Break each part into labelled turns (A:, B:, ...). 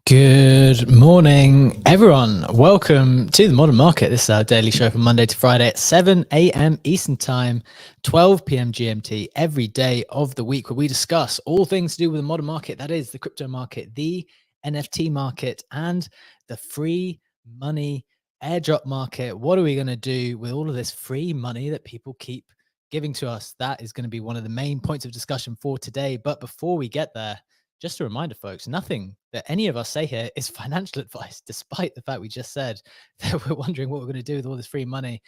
A: Good morning, everyone. Welcome to the Modern Market. This is our daily show from Monday to Friday at 7 a.m. Eastern Time, 12 p.m. GMT, every day of the week, where we discuss all things to do with the modern market. That is the crypto market, the NFT market, and the free money airdrop market. What are we going to do with all of this free money that people keep giving to us? That is going to be one of the main points of discussion for today. But before we get there, just a reminder, folks, nothing that any of us say here is financial advice, despite the fact we just said that we're wondering what we're going to do with all this free money.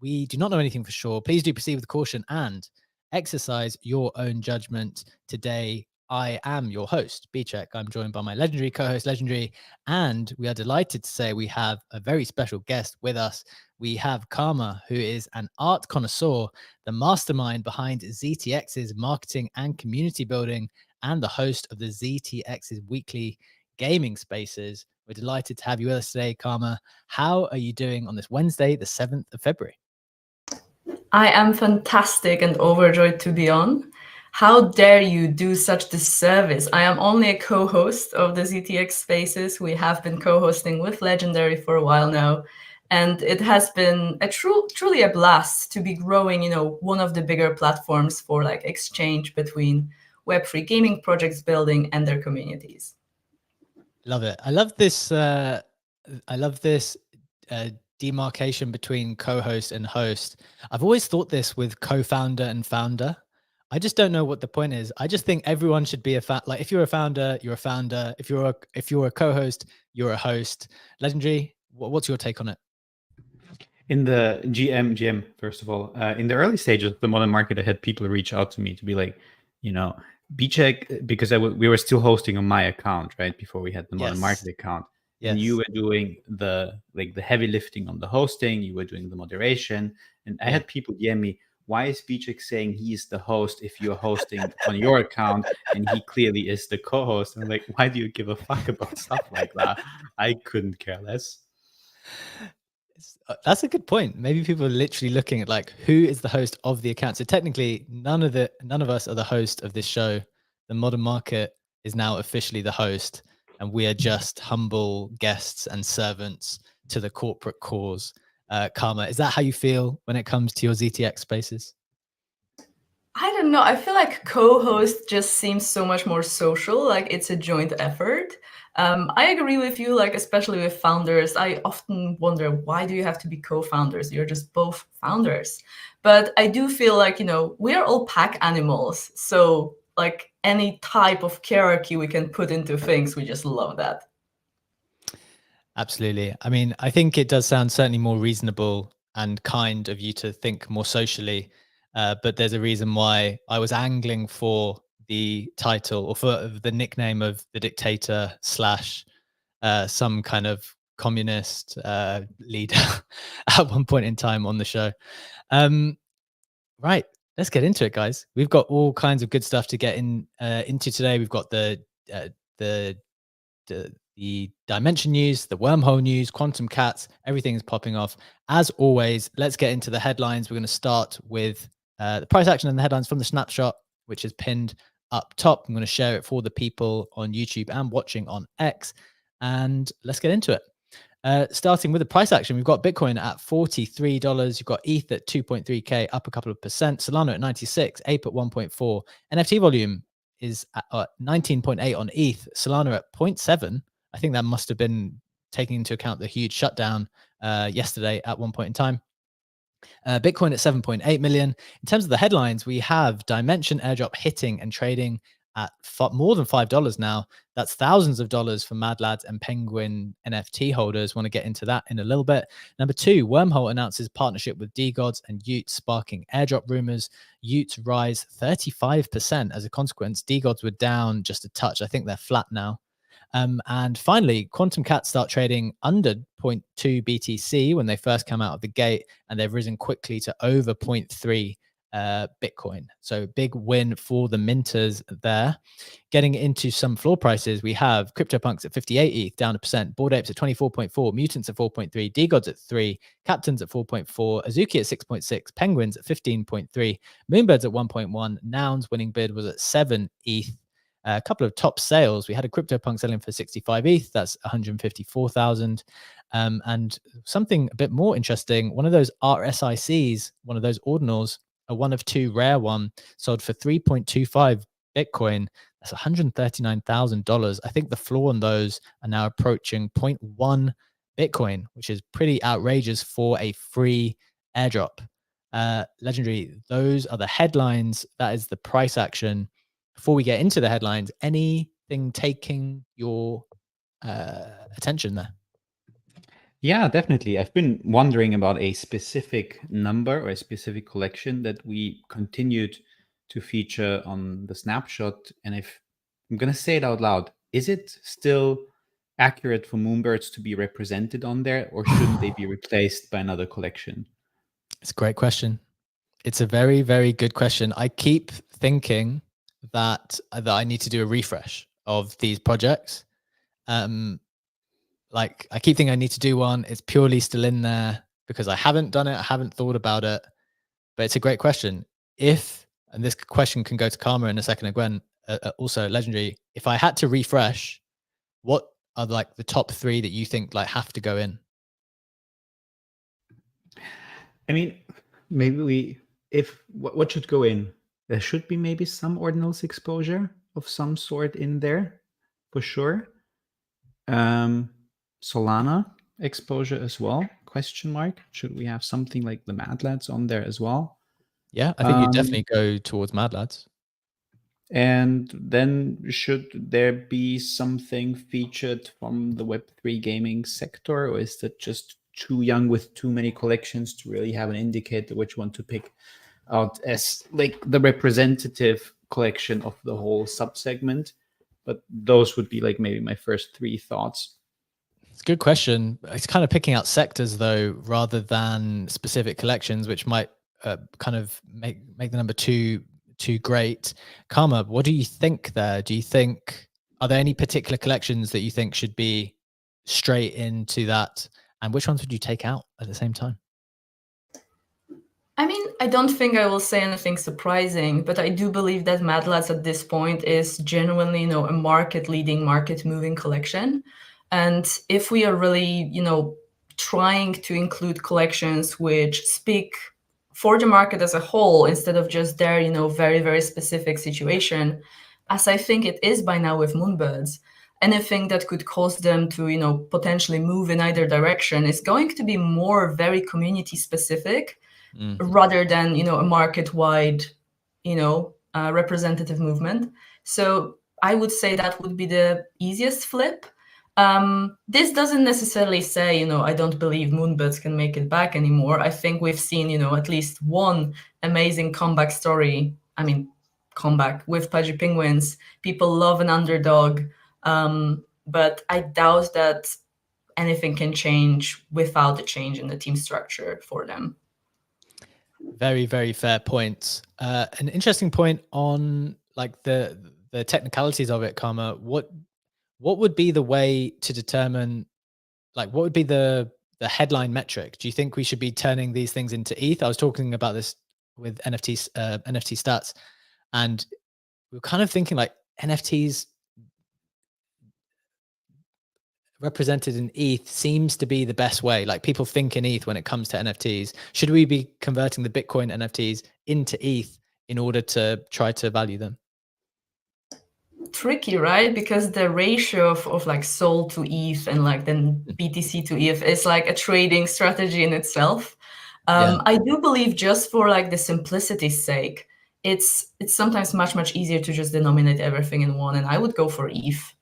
A: We do not know anything for sure. Please do proceed with caution and exercise your own judgment. Today, I am your host, B-Check. I'm joined by my legendary co-host, Legendary, and we are delighted to say we have a very special guest with us. We have Karma, who is an art connoisseur, the mastermind behind ZTX's marketing and community building, and the host of the ZTX's weekly gaming spaces. We're delighted to have you with us today, Karma. How are you doing on this Wednesday, the 7th of February?
B: I am fantastic and overjoyed to be on. How dare you do such disservice? I am only a co-host of the ZTX spaces. We have been co-hosting with Legendary for a while now. And it has been truly a blast to be growing, one of the bigger platforms for like exchange between Web3 gaming projects building and their communities.
A: Love it. I love this. Demarcation between co-host and host. I've always thought this with co-founder and founder. I just don't know what the point is. I just think everyone should be like if you're a founder, you're a founder. If you're a co-host, you're a host. Legendary, what's your take on it?
C: In the GM, first of all, in the early stages of the modern market, I had people reach out to me to be like, B-Check, because we were still hosting on my account, right? Before we had the modern market account. Yes. And you were doing the heavy lifting on the hosting, you were doing the moderation. And I had people DM me, why is B-Check saying he's the host if you're hosting on your account and he clearly is the co-host? And I'm like, why do you give a fuck about stuff like that? I couldn't care less.
A: That's a good point. Maybe people are literally looking at like, who is the host of the account? So technically none of us are the host of this show. The modern market is now officially the host, and we are just humble guests and servants to the corporate cause. Karma, is that how you feel when it comes to your ZTX spaces?
B: I don't know. I feel like co-host just seems so much more social, like it's a joint effort. I agree with you, like especially with founders. I often wonder, why do you have to be co-founders? You're just both founders. But I do feel like, we are all pack animals. So like any type of hierarchy we can put into things, we just love that.
A: Absolutely. I mean, I think it does sound certainly more reasonable and kind of you to think more socially. But there's a reason why I was angling for the title or for the nickname of the dictator / some kind of communist leader at one point in time on the show. Right, let's get into it, guys. We've got all kinds of good stuff to get into today. We've got the dimension news, the wormhole news, quantum cats, everything is popping off. As always, let's get into the headlines. We're going to start with the price action and the headlines from the snapshot, which is pinned up top. I'm going to share it for the people on YouTube and watching on X. And let's get into it. Starting with the price action, we've got Bitcoin at $43. You've got ETH at 2.3K, up a couple of percent. Solana at 96, Ape at 1.4. NFT volume is at 19.8 on ETH. Solana at 0.7. I think that must have been taking into account the huge shutdown yesterday at one point in time. Bitcoin at 7.8 million. In terms of the headlines, we have Dimension airdrop hitting and trading at more than $5 now. That's thousands of dollars for Mad Lads and Penguin NFT holders. Want to get into that in a little bit. Number two, Wormhole announces partnership with DGods and Ute, sparking airdrop rumors. Ute rise 35% as a consequence. DGods were down just a touch. I think they're flat now. And finally, Quantum Cats start trading under 0.2 BTC when they first come out of the gate, and they've risen quickly to over 0.3 Bitcoin. So big win for the minters there. Getting into some floor prices, we have CryptoPunks at 58 ETH, down a percent. Bored Apes at 24.4, Mutants at 4.3, DGods at 3, Captains at 4.4, Azuki at 6.6, Penguins at 15.3, Moonbirds at 1.1, Nouns winning bid was at 7 ETH. a couple of top sales. We had a CryptoPunk selling for 65 ETH. That's 154,000. And something a bit more interesting, one of those RSICs, one of those ordinals, a one of two rare one, sold for 3.25 Bitcoin. That's $139,000. I think the floor on those are now approaching 0.1 Bitcoin, which is pretty outrageous for a free airdrop. Legendary, those are the headlines. That is the price action. Before we get into the headlines, anything taking your attention there?
C: Yeah, definitely. I've been wondering about a specific number or a specific collection that we continued to feature on the snapshot. And if I'm going to say it out loud, is it still accurate for Moonbirds to be represented on there, or shouldn't they be replaced by another collection?
A: It's a great question. It's a very, very good question. I keep thinking that I need to do a refresh of these projects. Like I keep thinking I need to do one. It's purely still in there because I haven't done it. I haven't thought about it, but it's a great question. And this question can go to Karma in a second, Gwen, also Legendary. If I had to refresh, what are like the top three that you think like have to go in?
C: I mean, maybe what should go in? There should be maybe some ordinals exposure of some sort in there, for sure. Solana exposure as well? Question mark. Should we have something like the Mad Lads on there as well?
A: Yeah, I think you definitely go towards Mad Lads.
C: And then should there be something featured from the Web3 gaming sector, or is that just too young with too many collections to really have an indicator which one to pick out as like the representative collection of the whole subsegment? But those would be like maybe my first three thoughts.
A: It's a good question. It's kind of picking out sectors though, rather than specific collections, which might kind of make the number too great. Karma, what do you think there? Do you think, are there any particular collections that you think should be straight into that? And which ones would you take out at the same time?
B: I mean, I don't think I will say anything surprising, but I do believe that Mad Lads at this point is genuinely, a market-leading, market-moving collection. And if we are really, trying to include collections which speak for the market as a whole instead of just their, very, very specific situation, as I think it is by now with Moonbirds, anything that could cause them to, potentially move in either direction is going to be more very community-specific. Rather than a market-wide representative movement. So I would say that would be the easiest flip. This doesn't necessarily say I don't believe Moonbirds can make it back anymore. I think we've seen at least one amazing comeback story. I mean, comeback with Pudgy Penguins. People love an underdog, but I doubt that anything can change without a change in the team structure for them.
A: Very, very fair points. An interesting point on like the technicalities of it, Karma. What would be the way to determine, like, what would be the headline metric? Do you think we should be turning these things into ETH? I was talking about this with NFT stats, and we were kind of thinking like NFTs represented in ETH seems to be the best way. Like people think in ETH when it comes to NFTs. Should we be converting the Bitcoin NFTs into ETH in order to try to value them?
B: Tricky, right? Because the ratio of like SOL to ETH and like then BTC to ETH is like a trading strategy in itself. I do believe just for like the simplicity's sake, it's sometimes much easier to just denominate everything in one, and I would go for ETH.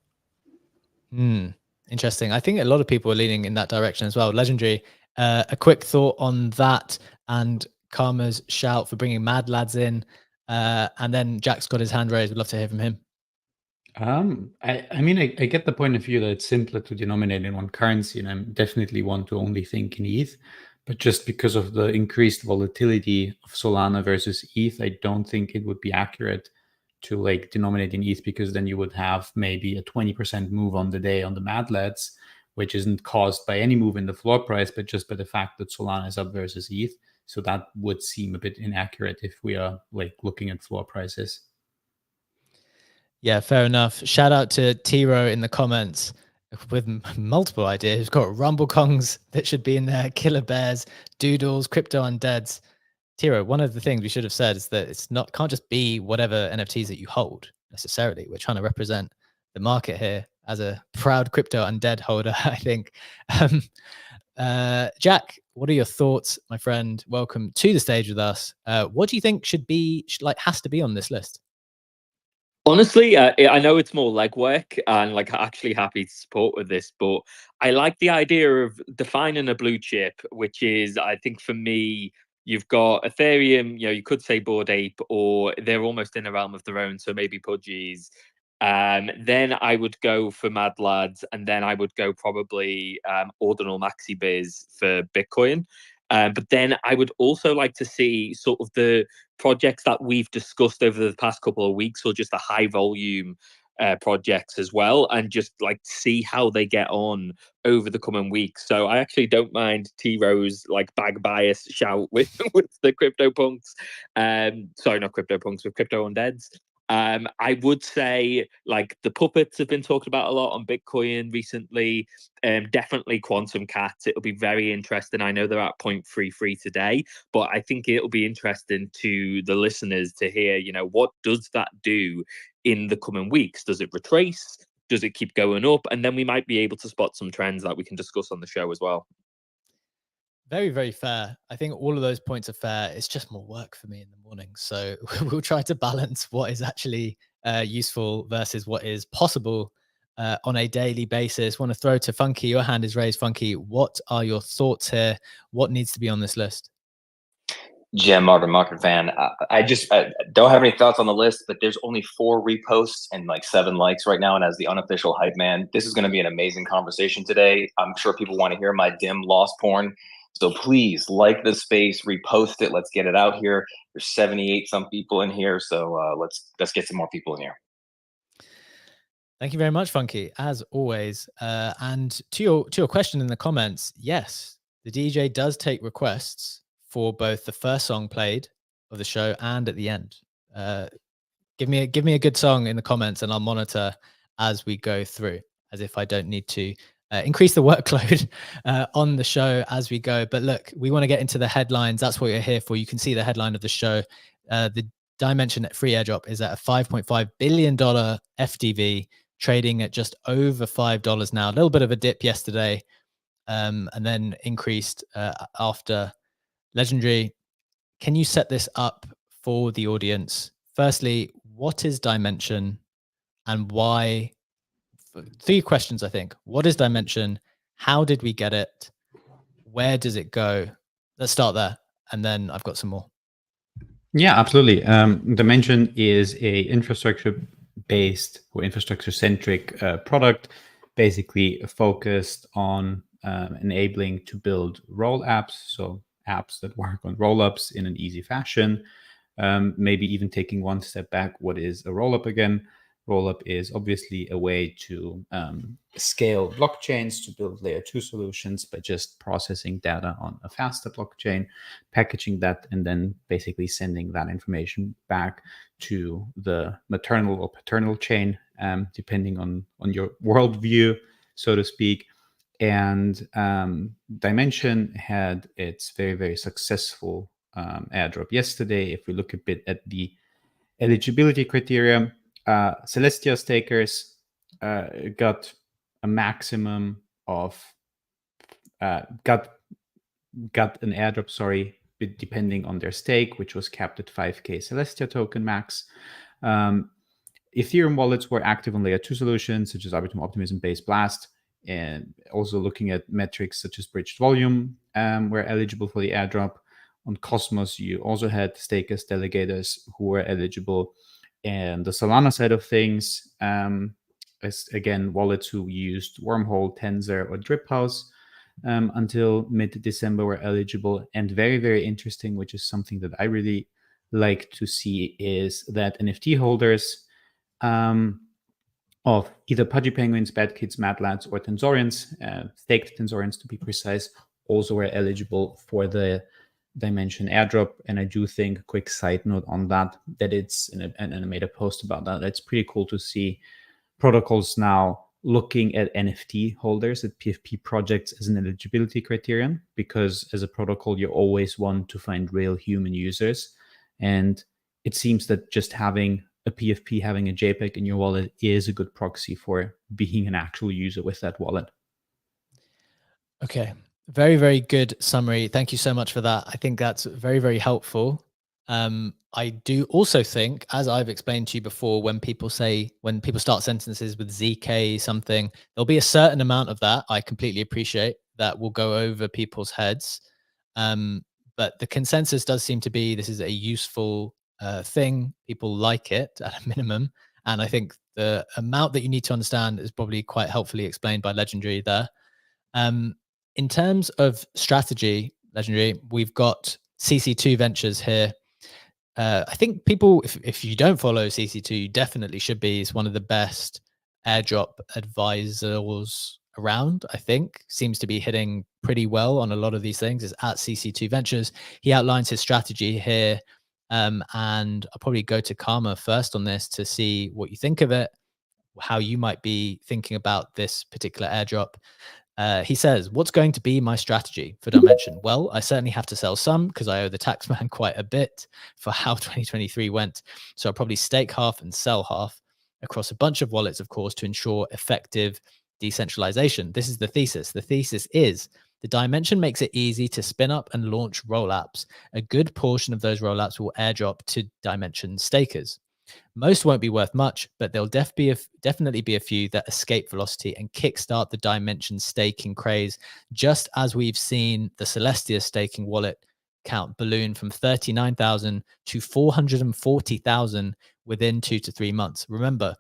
A: Interesting. I think a lot of people are leaning in that direction as well. Legendary, a quick thought on that and Karma's shout for bringing Mad Lads in. And then Jack's got his hand raised. We'd love to hear from him.
C: I mean, I get the point of view that it's simpler to denominate in one currency, and I definitely want to only think in ETH. But just because of the increased volatility of Solana versus ETH, I don't think it would be accurate to like denominate in ETH, because then you would have maybe a 20% move on the day on the Mad Lads, which isn't caused by any move in the floor price, but just by the fact that Solana is up versus ETH. So that would seem a bit inaccurate if we are like looking at floor prices.
A: Yeah, fair enough. Shout out to Tiro in the comments with multiple ideas. We've got Rumble Kongs that should be in there, Killer Bears, Doodles, Crypto Undeads. Tiro, one of the things we should have said is that it's not can't just be whatever NFTs that you hold necessarily. We're trying to represent the market here as a proud Crypto Undead holder, I think. Jack, what are your thoughts, my friend? Welcome to the stage with us. What do you think has to be on this list?
D: Honestly, I know it's more legwork and like actually happy to support with this, but I like the idea of defining a blue chip, which is, I think for me, you've got Ethereum, you could say Bored Ape, or they're almost in a realm of their own, so maybe Pudgies. Then I would go for Mad Lads, and then I would go probably Ordinal Maxi Biz for Bitcoin. But then I would also like to see sort of the projects that we've discussed over the past couple of weeks, or just the high volume projects as well, and just like see how they get on over the coming weeks. So I actually don't mind T Rose like bag bias shout with the CryptoPunks. Sorry, not CryptoPunks, with Crypto Undeads. I would say like the puppets have been talked about a lot on Bitcoin recently. Definitely Quantum Cats. It'll be very interesting. I know they're at 0.33 today, but I think it'll be interesting to the listeners to hear, what does that do in the coming weeks? Does it retrace? Does it keep going up? And then we might be able to spot some trends that we can discuss on the show as well.
A: Very, very fair. I think all of those points are fair. It's just more work for me in the morning. So we'll try to balance what is actually useful versus what is possible on a daily basis. Want to throw to Funky. Your hand is raised, Funky. What are your thoughts here? What needs to be on this list?
E: Jim, market fan. I don't have any thoughts on the list, but there's only 4 reposts and like 7 likes right now. And as the unofficial hype man, this is going to be an amazing conversation today. I'm sure people want to hear my Dym lost porn. So please like the space, repost it. Let's get it out here. There's 78 some people in here. So let's get some more people in here.
A: Thank you very much, Funky, as always. And to your question in the comments, yes, the DJ does take requests for both the first song played of the show and at the end. Give me a good song in the comments, and I'll monitor as we go through, as if I don't need to increase the workload on the show as we go. But look, we want to get into the headlines. That's what you're here for. You can see the headline of the show. The Dimension Free Airdrop is at a $5.5 billion FDV, trading at just over $5 now. A little bit of a dip yesterday, and then increased after. Legendary, can you set this up for the audience? Firstly, what is Dimension and why? 3 questions, I think. What is Dimension? How did we get it? Where does it go? Let's start there, and then I've got some more.
C: Yeah, absolutely. Dimension is a infrastructure-based or infrastructure-centric product, basically focused on enabling to build roll apps, so apps that work on rollups in an easy fashion. Maybe even taking one step back, what is a rollup again? Rollup is obviously a way to scale blockchains, to build layer 2 solutions by just processing data on a faster blockchain, packaging that, and then basically sending that information back to the maternal or paternal chain, depending on your worldview, so to speak. And Dimension had its very, very successful airdrop yesterday. If we look a bit at the eligibility criteria, Celestia stakers got a maximum of got an airdrop, depending on their stake, which was capped at 5k Celestia token max. Ethereum wallets were active on layer 2 solutions such as Arbitrum Optimism, Base, Blast, and also looking at metrics such as bridged volume were eligible for the airdrop. On Cosmos, you also had stakers, delegators who were eligible. And the Solana side of things, is again wallets who used Wormhole, Tensor, or Drip House until mid-December were eligible. And very, very interesting, which is something that I really like to see, is that NFT holders of either Pudgy Penguins, Bad Kids, Mad Lads, or Tensorians, staked Tensorians to be precise, also were eligible for the Dimension airdrop. And I do think, a quick side note on that, it's, and I made a post about that, it's pretty cool to see protocols now looking at NFT holders, at PFP projects, as an eligibility criterion, because as a protocol, you always want to find real human users. And it seems that just having a PFP, having a JPEG in your wallet, is a good proxy for being an actual user with that wallet.
A: Okay. Very, very good summary. Thank you so much for that. I think that's very, very helpful. I do also think, as I've explained to you before, when people start sentences with ZK something, there'll be a certain amount of that, I completely appreciate, that will go over people's heads. But the consensus does seem to be this is a useful thing. People like it at a minimum. And I think the amount that you need to understand is probably quite helpfully explained by Legendary there. In terms of strategy, Legendary, we've got CC2 Ventures here. I think people, if you don't follow CC2, you definitely should be. It's one of the best airdrop advisors around, I think. Seems to be hitting pretty well on a lot of these things. It's at CC2 Ventures. He outlines his strategy here. And I'll probably go to Karma first on this to see what you think of it, how you might be thinking about this particular airdrop. He says, what's going to be my strategy for Dimension? Well, I certainly have to sell some because I owe the taxman quite a bit for how 2023 went. So I'll probably stake half and sell half across a bunch of wallets, of course, to ensure effective decentralization. This is the thesis. The thesis is the Dimension makes it easy to spin up and launch rollups. A good portion of those rollups will airdrop to Dimension stakers. Most won't be worth much, but there'll definitely be a few that escape velocity and kickstart the Dimension staking craze, just as we've seen the Celestia staking wallet count balloon from 39,000 to 440,000 within 2 to 3 months. Remember,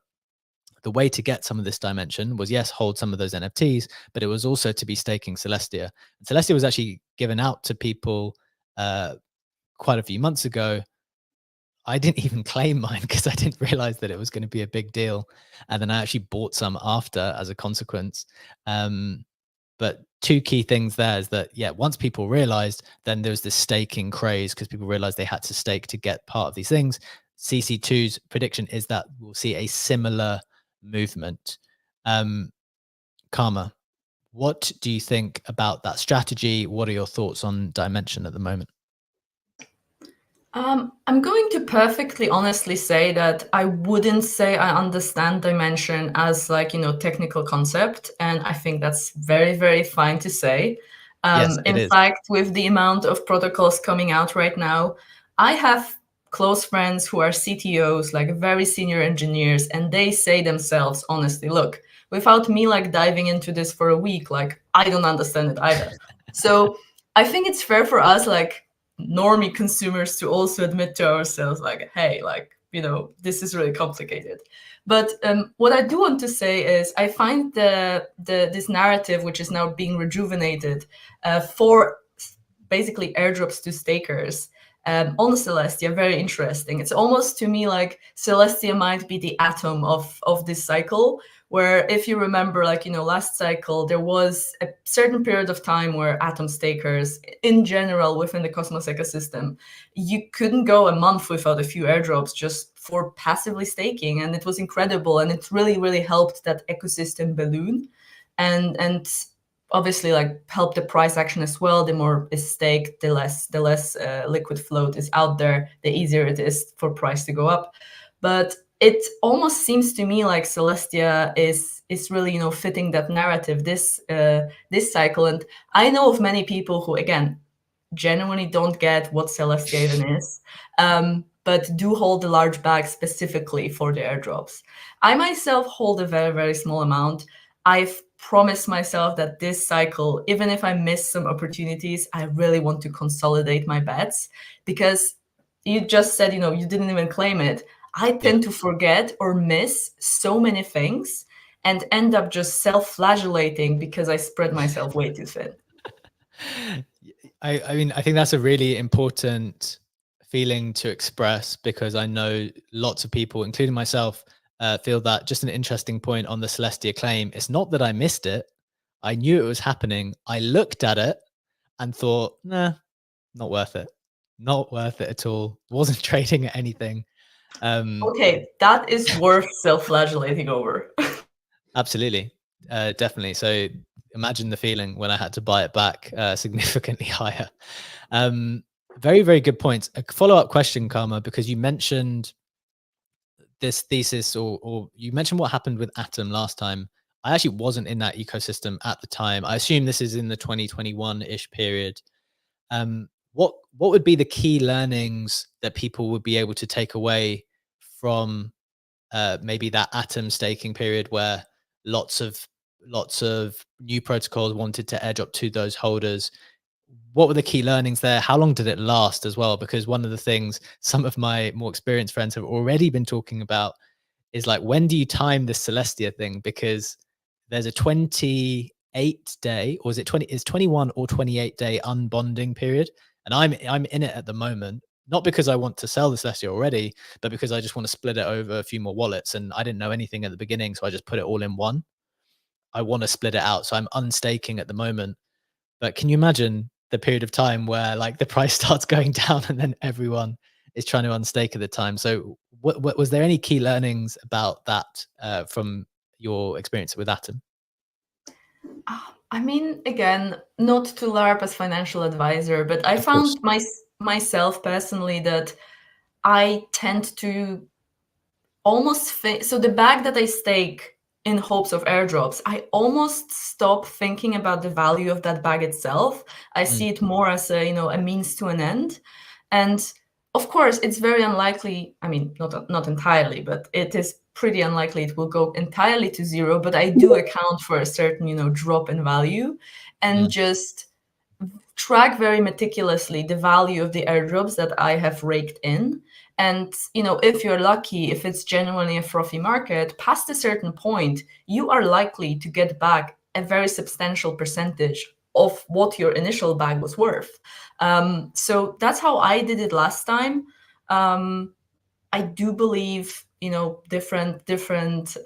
A: the way to get some of this Dimension was, yes, hold some of those NFTs, but it was also to be staking Celestia. And Celestia was actually given out to people quite a few months ago. I didn't even claim mine because I didn't realize that it was going to be a big deal. And then I actually bought some after as a consequence. But two key things there is that, yeah, once people realized, then there was this staking craze because people realized they had to stake to get part of these things. CC2's prediction is that we'll see a similar movement. Karma, what do you think about that strategy? What are your thoughts on Dimension at the moment?
B: I'm going to perfectly honestly say that I wouldn't say I understand Dimension as technical concept. And I think that's very, very fine to say.
A: Yes,
B: in fact, with the amount of protocols coming out right now, I have close friends who are CTOs, like very senior engineers, and they say themselves, honestly, look, without me diving into this for a week, I don't understand it either. So I think it's fair for us, normie consumers, to also admit to ourselves, hey, this is really complicated. But what I do want to say is I find this narrative, which is now being rejuvenated for basically airdrops to stakers on Celestia, very interesting. It's almost to me like Celestia might be the atom of this cycle, where if you remember, last cycle, there was a certain period of time where Atom stakers, in general, within the Cosmos ecosystem, you couldn't go a month without a few airdrops just for passively staking. And it was incredible. And it really, really helped that ecosystem balloon. And obviously help the price action as well. The more is staked, the less liquid float is out there, the easier it is for price to go up. But it almost seems to me like Celestia is really fitting that narrative this cycle. And I know of many people who, again, genuinely don't get what Celestia even is, but do hold a large bag specifically for the airdrops. I myself hold a very, very small amount. I've promised myself that this cycle, even if I miss some opportunities, I really want to consolidate my bets, because you just said, you didn't even claim it. I tend to forget or miss so many things and end up just self-flagellating because I spread myself way too thin.
A: I mean, I think that's a really important feeling to express, because I know lots of people, including myself, feel that. Just an interesting point on the Celestia claim. It's not that I missed it. I knew it was happening. I looked at it and thought, nah, Not worth it. Not worth it at all. Wasn't trading at anything.
B: Okay, that is worth self-flagellating over.
A: Absolutely. Definitely. So imagine the feeling when I had to buy it back significantly higher. Very, very good points. A follow-up question, Karma, because you mentioned this thesis or you mentioned what happened with Atom last time. I actually wasn't in that ecosystem at the time. I assume this is in the 2021-ish period. What would be the key learnings that people would be able to take away from maybe that Atom staking period where lots of new protocols wanted to airdrop to those holders? What were the key learnings there? How long did it last as well? Because one of the things some of my more experienced friends have already been talking about is like, when do you time this Celestia thing? Because there's a 28-day, or is it 20? Is 21 or 28-day unbonding period, and I'm in it at the moment. Not because I want to sell the Celestia already, but because I just want to split it over a few more wallets. And I didn't know anything at the beginning, so I just put it all in one. I want to split it out, so I'm unstaking at the moment. But can you imagine the period of time where like the price starts going down and then everyone is trying to unstake at the time? So what was there any key learnings about that from your experience with Atom?
B: I mean, again, not to LARP as financial advisor, but I found myself personally that I tend to almost so the bag that I stake in hopes of airdrops, I almost stop thinking about the value of that bag itself. I see it more as a, a means to an end. And of course, it's very unlikely. I mean, not entirely, but it is pretty unlikely it will go entirely to zero. But I do account for a certain, drop in value, and just track very meticulously the value of the airdrops that I have raked in. And, if you're lucky, if it's genuinely a frothy market, past a certain point, you are likely to get back a very substantial percentage of what your initial bag was worth. So that's how I did it last time. I do believe, different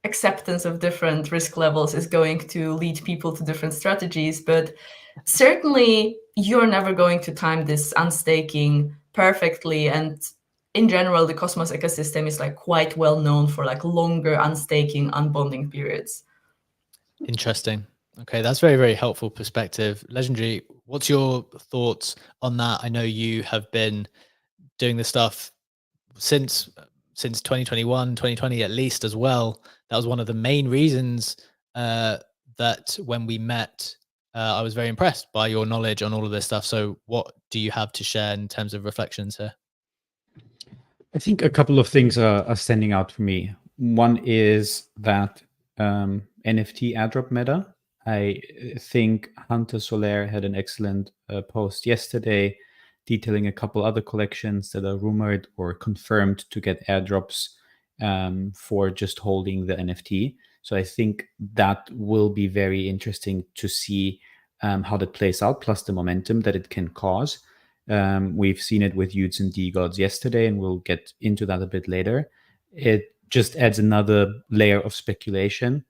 B: acceptance of different risk levels is going to lead people to different strategies, but certainly you're never going to time this unstaking perfectly. And in general, the Cosmos ecosystem is like quite well known for like longer unstaking, unbonding periods.
A: Interesting. Okay, that's very, very helpful perspective. Legendary, what's your thoughts on that? I know you have been doing this stuff since 2021, 2020 at least as well. That was one of the main reasons that when we met, I was very impressed by your knowledge on all of this stuff. So what do you have to share in terms of reflections here?
C: I think a couple of things are standing out for me. One is that NFT airdrop meta. I think Hunter Soler had an excellent post yesterday detailing a couple other collections that are rumored or confirmed to get airdrops for just holding the NFT. So I think that will be very interesting to see how that plays out, plus the momentum that it can cause. We've seen it with Utes and DeGods yesterday, and we'll get into that a bit later. It just adds another layer of speculation.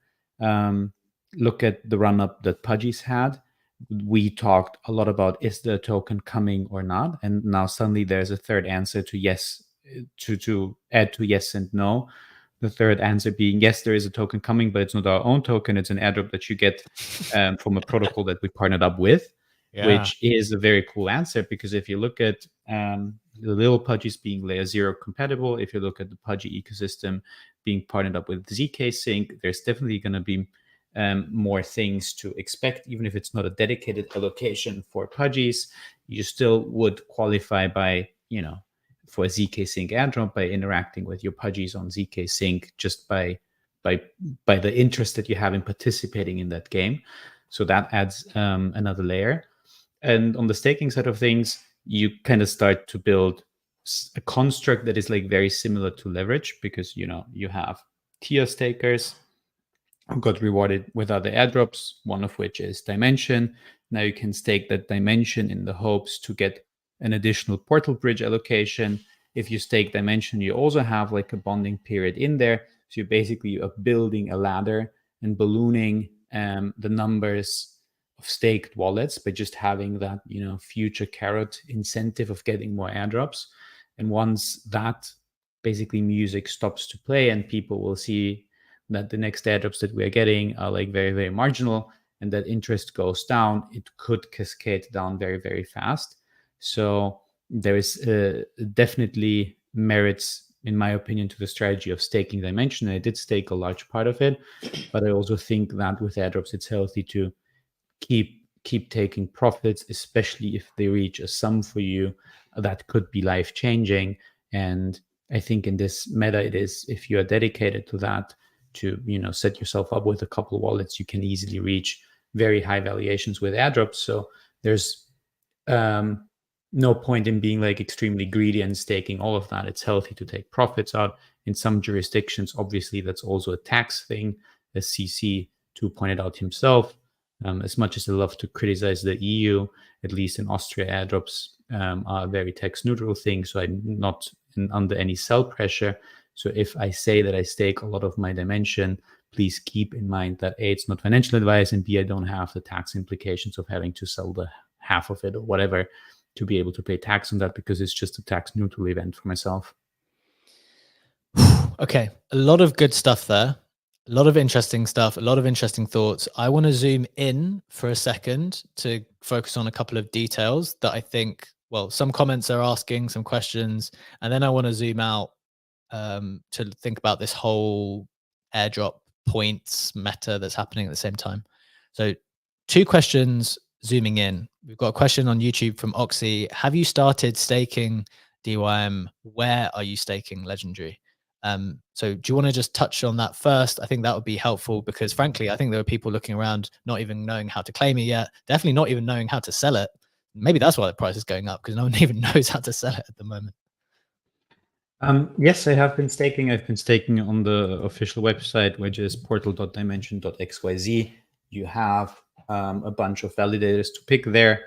C: Look at the run-up that Pudgy's had. We talked a lot about, is the token coming or not? And now suddenly there's a third answer to yes, to add to yes and no. The third answer being, yes, there is a token coming, but it's not our own token. It's an airdrop that you get from a protocol that we partnered up with. Yeah. Which is a very cool answer, because if you look at the little Pudgies being layer 0 compatible, if you look at the Pudgy ecosystem being partnered up with ZK Sync, there's definitely going to be more things to expect. Even if it's not a dedicated allocation for Pudgies, you still would qualify by, for a ZK Sync airdrop by interacting with your Pudgies on ZK Sync, just by the interest that you have in participating in that game. So that adds another layer. And on the staking side of things, you kind of start to build a construct that is like very similar to leverage, because you have tier stakers who got rewarded with other airdrops, one of which is Dimension. Now you can stake that Dimension in the hopes to get an additional portal bridge allocation. If you stake Dimension, you also have like a bonding period in there. So you basically are building a ladder and ballooning the numbers staked wallets, but just having that, future carrot incentive of getting more airdrops. And once that basically music stops to play and people will see that the next airdrops that we are getting are like very, very marginal, and that interest goes down, it could cascade down very, very fast. So there is definitely merits, in my opinion, to the strategy of staking Dimension. I did stake a large part of it, but I also think that with airdrops, it's healthy to keep taking profits, especially if they reach a sum for you that could be life changing. And I think in this meta, it is, if you are dedicated to that, to set yourself up with a couple of wallets, you can easily reach very high valuations with airdrops. So there's no point in being like extremely greedy and staking all of that. It's healthy to take profits out. In some jurisdictions, obviously, that's also a tax thing, as CC2 pointed out himself. As much as I love to criticize the EU, at least in Austria, airdrops are a very tax neutral thing. So I'm not under any sell pressure. So if I say that I stake a lot of my Dimension, please keep in mind that A, it's not financial advice, and B, I don't have the tax implications of having to sell the half of it or whatever to be able to pay tax on that, because it's just a tax neutral event for myself.
A: Okay, a lot of good stuff there. A lot of interesting stuff, a lot of interesting thoughts. I want to zoom in for a second to focus on a couple of details that I think, well, some comments are asking, some questions, and then I want to zoom out to think about this whole airdrop points meta that's happening at the same time. So 2 questions zooming in. We've got a question on YouTube from Oxy. Have you started staking DYM? Where are you staking Legendary? So do you want to just touch on that first? I think that would be helpful, because frankly, I think there are people looking around not even knowing how to claim it yet, definitely not even knowing how to sell it. Maybe that's why the price is going up, because no one even knows how to sell it at the moment.
C: Yes, I have been staking. I've been staking on the official website, which is portal.dimension.xyz. You have a bunch of validators to pick there,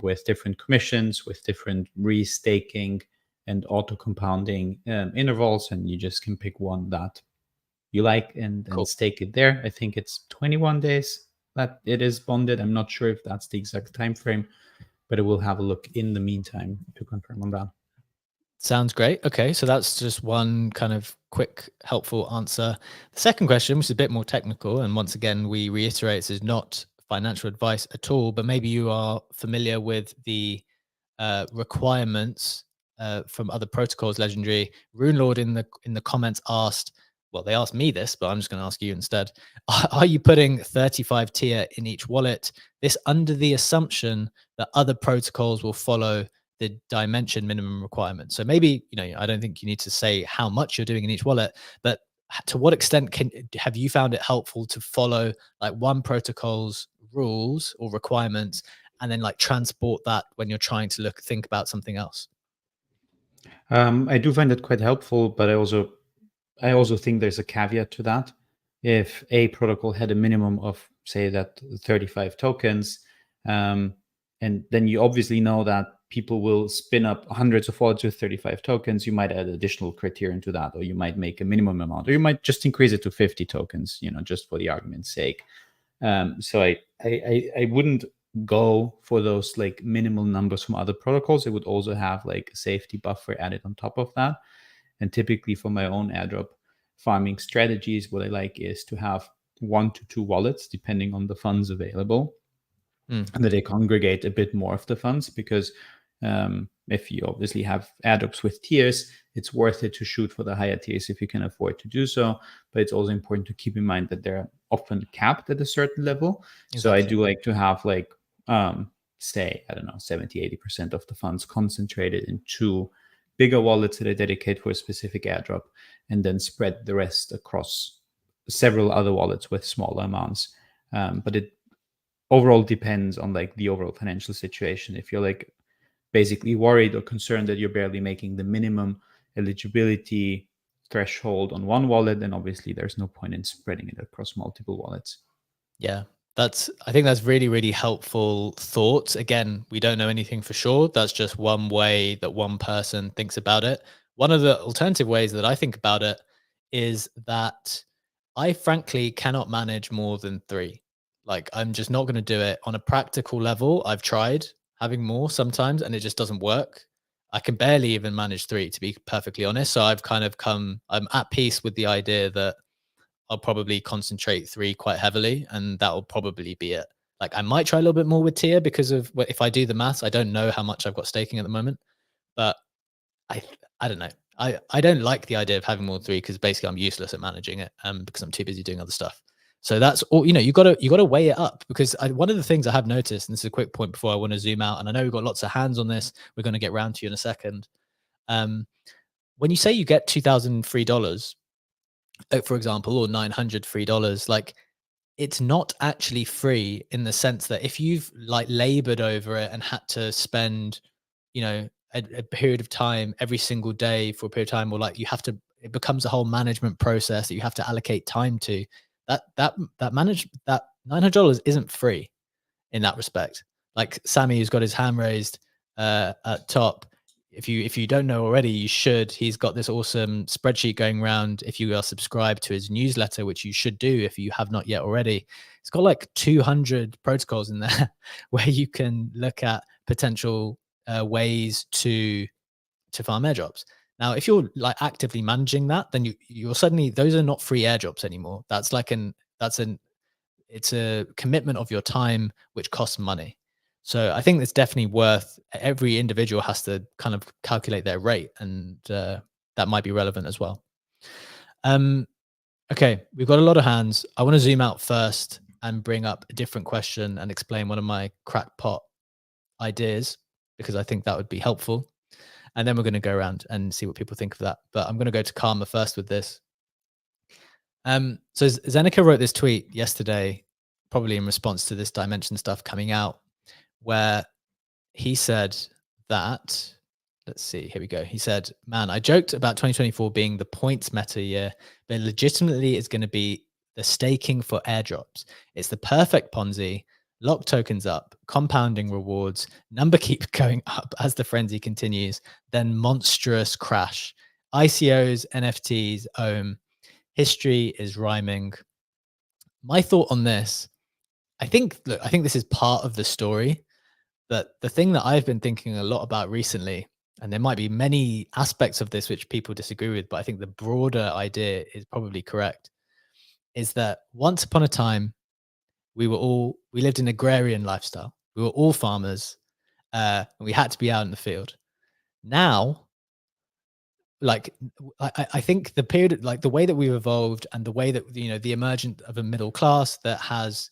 C: with different commissions, with different restaking and auto compounding intervals, and you just can pick one that you like and
A: Cool.
C: stake it there. I think it's 21 days that it is bonded. I'm not sure if that's the exact time frame, but I will have a look in the meantime to confirm on that.
A: Sounds great. Okay, so that's just one kind of quick, helpful answer. The second question, which is a bit more technical, and once again, we reiterate this is not financial advice at all, but maybe you are familiar with the requirements from other protocols. Legendary Rune Lord in the comments asked, well, they asked me this, but I'm just going to ask you instead. Are you putting 35 tier in each wallet? This under the assumption that other protocols will follow the Dimension minimum requirement. So maybe, I don't think you need to say how much you're doing in each wallet, but to what extent have you found it helpful to follow like one protocol's rules or requirements, and then like transport that when you're trying to think about something else?
C: I do find it quite helpful, but I also think there's a caveat to that. If a protocol had a minimum of, say, that 35 tokens, and then you obviously know that people will spin up hundreds of wallets with 35 tokens, you might add additional criterion to that, or you might make a minimum amount, or you might just increase it to 50 tokens, just for the argument's sake. So I wouldn't go for those like minimal numbers from other protocols. It would also have like a safety buffer added on top of that. And typically for my own airdrop farming strategies, what I like is to have 1 to 2 wallets, depending on the funds available, and that they congregate a bit more of the funds, because if you obviously have airdrops with tiers, it's worth it to shoot for the higher tiers if you can afford to do so. But it's also important to keep in mind that they're often capped at a certain level. Exactly. So I do like to have like, say, I don't know, 70-80% of the funds concentrated in 2 bigger wallets that I dedicate for a specific airdrop, and then spread the rest across several other wallets with smaller amounts. But it overall depends on like the overall financial situation. If you're like basically worried or concerned that you're barely making the minimum eligibility threshold on one wallet, then obviously there's no point in spreading it across multiple wallets.
A: Yeah, I think that's really, really helpful thoughts. Again, we don't know anything for sure. That's just one way that one person thinks about it. One of the alternative ways that I think about it is that I frankly cannot manage more than 3. Like, I'm just not going to do it on a practical level. I've tried having more sometimes and it just doesn't work. I can barely even manage 3, to be perfectly honest. So I've kind of I'm at peace with the idea that I'll probably concentrate 3 quite heavily, and that will probably be it. Like, I might try a little bit more with tier because of if I do the maths, I don't know how much I've got staking at the moment, but I don't know. I don't like the idea of having more than 3 because basically I'm useless at managing it because I'm too busy doing other stuff. So that's all, you gotta weigh it up, because one of the things I have noticed, and this is a quick point before I want to zoom out, and I know we've got lots of hands on this, we're going to get round to you in a second. When you say you get $2,000 free dollars, for example, or $900 free dollars, like, it's not actually free in the sense that if you've like labored over it and had to spend, a period of time every single day for a period of time, or like it becomes a whole management process that you have to allocate time to, that $900 isn't free in that respect. Like Sammy, who's got his hand raised at top, if you don't know already, you should. He's got this awesome spreadsheet going around. If you are subscribed to his newsletter, which you should do if you have not yet already, it's got like 200 protocols in there where you can look at potential ways to farm airdrops. Now, if you're like actively managing that, then you're suddenly, those are not free airdrops anymore. That's like it's a commitment of your time, which costs money. So I think it's definitely worth, every individual has to kind of calculate their rate, and that might be relevant as well. Okay, we've got a lot of hands. I want to zoom out first and bring up a different question and explain one of my crackpot ideas, because I think that would be helpful. And then we're going to go around and see what people think of that. But I'm going to go to Karma first with this. So Zeneca wrote this tweet yesterday, probably in response to this Dymension stuff coming out, where he said that, let's see, here we go. He said, man, I joked about 2024 being the points meta year, but legitimately it's going to be the staking for airdrops. It's the perfect Ponzi, lock tokens up, compounding rewards, number keep going up as the frenzy continues, then monstrous crash. ICOs, NFTs, OHM, history is rhyming. My thought on this, I think this is part of the story, but the thing that I've been thinking a lot about recently, and there might be many aspects of this which people disagree with, but I think the broader idea is probably correct, is that once upon a time, we lived an agrarian lifestyle. We were all farmers, and we had to be out in the field. Now, like, I think the period, like the way that we've evolved and the way that, the emergence of a middle class that has,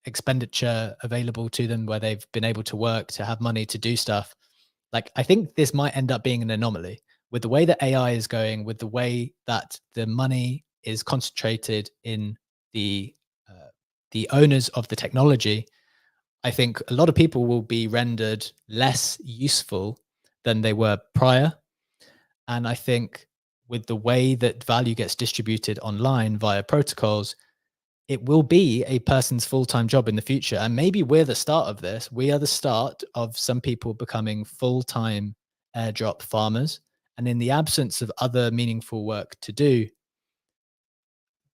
A: expenditure available to them, where they've been able to work, to have money to do stuff. Like, I think this might end up being an anomaly with the way that AI is going, with the way that the money is concentrated in the owners of the technology. I think a lot of people will be rendered less useful than they were prior. And I think with the way that value gets distributed online via protocols, it will be a person's full-time job in the future. And maybe we're the start of this. We are the start of some people becoming full-time airdrop farmers. And in the absence of other meaningful work to do,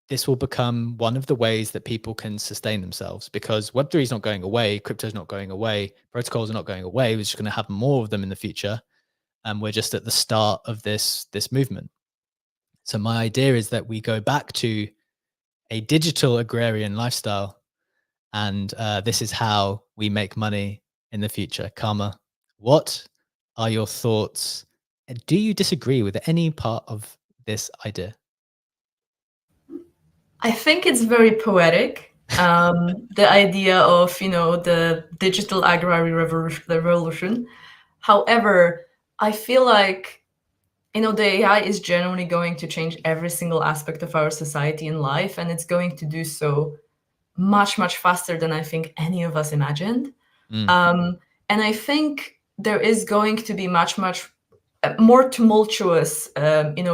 A: this will become one of the ways that people can sustain themselves, because Web3 is not going away. Crypto is not going away. Protocols are not going away. We're just going to have more of them in the future. And we're just at the start of this movement. So my idea is that we go back to a digital agrarian lifestyle, and this is how we make money in the future. Karma, what are your thoughts? Do you disagree with any part of this idea?
B: I think it's very poetic. The idea of, the digital agrarian revolution. However, I feel like, the AI is generally going to change every single aspect of our society and life, and it's going to do so much, much faster than I think any of us imagined. And I think there is going to be much, much more tumultuous,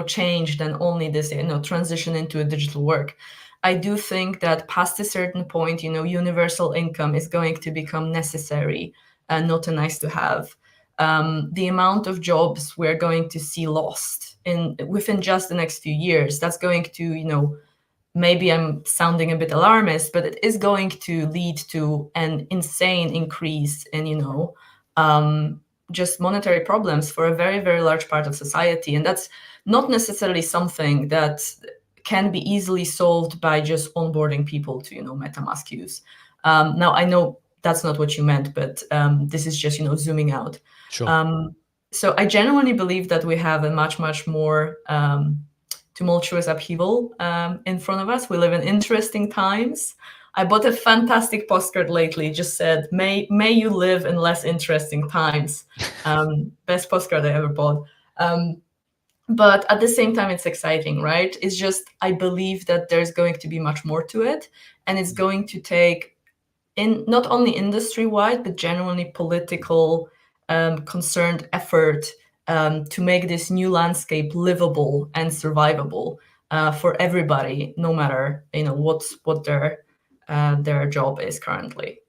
B: change than only this, transition into a digital work. I do think that past a certain point, universal income is going to become necessary and not a nice to have. The amount of jobs we're going to see lost within just the next few years, that's going to, maybe I'm sounding a bit alarmist, but it is going to lead to an insane increase in, just monetary problems for a very, very large part of society. And that's not necessarily something that can be easily solved by just onboarding people to, MetaMask use. Now, I know that's not what you meant, but this is just, zooming out.
A: Sure.
B: So I genuinely believe that we have a much, much more tumultuous upheaval in front of us. We live in interesting times. I bought a fantastic postcard lately. Just said, "May you live in less interesting times." Best postcard I ever bought. But at the same time, it's exciting, right? It's just I believe that there's going to be much more to it, and it's going to take in not only industry-wide but genuinely political, concerned effort to make this new landscape livable and survivable for everybody, no matter what their job is currently.